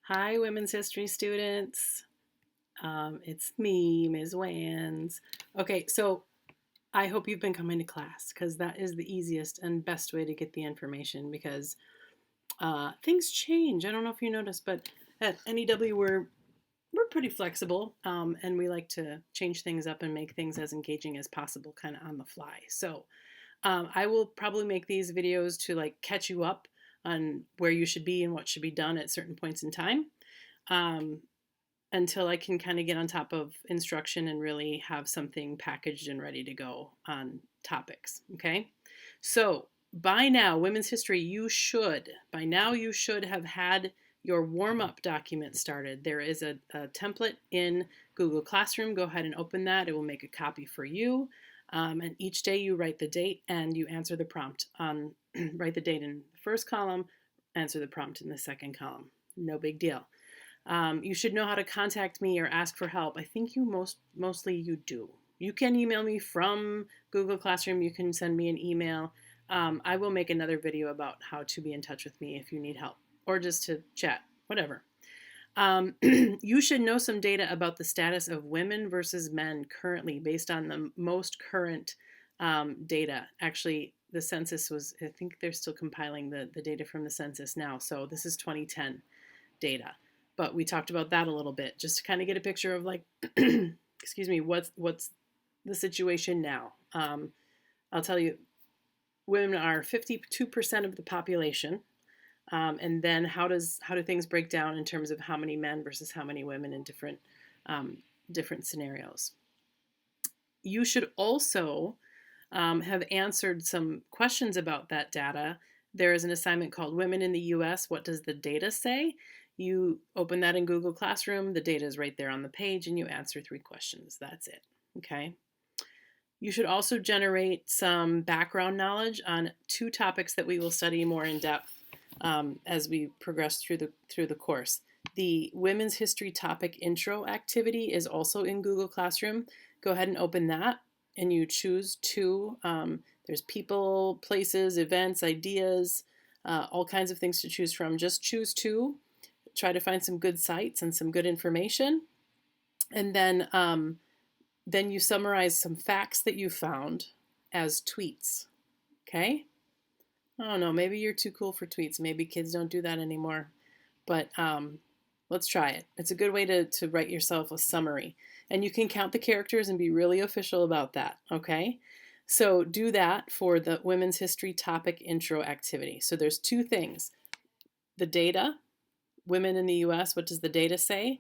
Hi, Women's History students. It's me, Ms. Wenz. Okay, so I hope you've been coming to class because that is the easiest and best way to get the information because things change. I don't know if you noticed, but at NEW we're pretty flexible and we like to change things up and make things as engaging as possible kind of on the fly. So I will probably make these videos to like catch you up on where you should be and what should be done at certain points in time. Um, until I can kind of get on top of instruction and really have something packaged and ready to go on topics. Okay. So by now, women's history, by now you should have had your warm-up document started. There is a template in Google Classroom. Go ahead and open that. It will make a copy for you. And each day you write the date and you answer the prompt on write the date in the first column, answer the prompt in the second column. No big deal. You should know how to contact me or ask for help. I think mostly you do. You can email me from Google Classroom. You can send me an email. I will make another video about how to be in touch with me if you need help or just to chat, whatever. You should know some data about the status of women versus men currently based on the most current data. Actually, the census I think they're still compiling the data from the census now. So this is 2010 data. But we talked about that a little bit just to kind of get a picture of like, excuse me, what's the situation now. I'll tell you, women are 52% of the population. And then how do things break down in terms of how many men versus how many women in different scenarios? You should also have answered some questions about that data. There is an assignment called Women in the U.S. What does the data say? You open that in Google Classroom. The data is right there on the page, and you answer 3 questions. That's it. Okay. You should also generate some background knowledge on 2 topics that we will study more in depth as we progress through the course. The Women's History Topic Intro activity is also in Google Classroom. Go ahead and open that, and you choose 2. There's people, places, events, ideas, all kinds of things to choose from. Just choose 2. Try to find some good sites and some good information. And then you summarize some facts that you found as tweets. Okay? I don't know, maybe you're too cool for tweets. Maybe kids don't do that anymore. But let's try it. It's a good way to write yourself a summary. And you can count the characters and be really official about that, okay? So do that for the Women's History Topic Intro activity. So there's 2 things. The data, women in the U.S., what does the data say?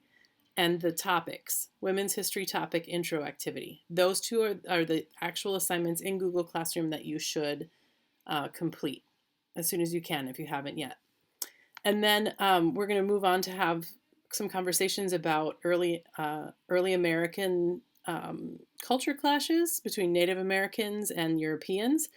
And the topics, Women's History Topic Intro activity. Those 2 are the actual assignments in Google Classroom that you should complete as soon as you can if you haven't yet. And then we're going to move on to have some conversations about early American culture clashes between Native Americans and Europeans,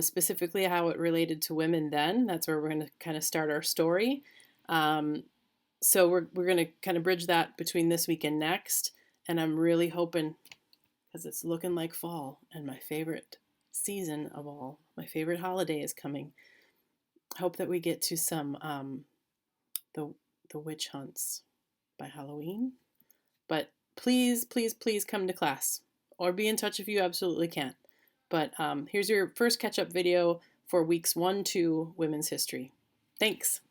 specifically how it related to women then. That's where we're going to kind of start our story. So we're going to kind of bridge that between this week and next. And I'm really hoping, because it's looking like fall and my favorite season of all, my favorite holiday is coming. Hope that we get to some the witch hunts by Halloween. But please, please, please come to class or be in touch if you absolutely can't. But here's your first catch-up video for weeks 1, 2 Women's History. Thanks.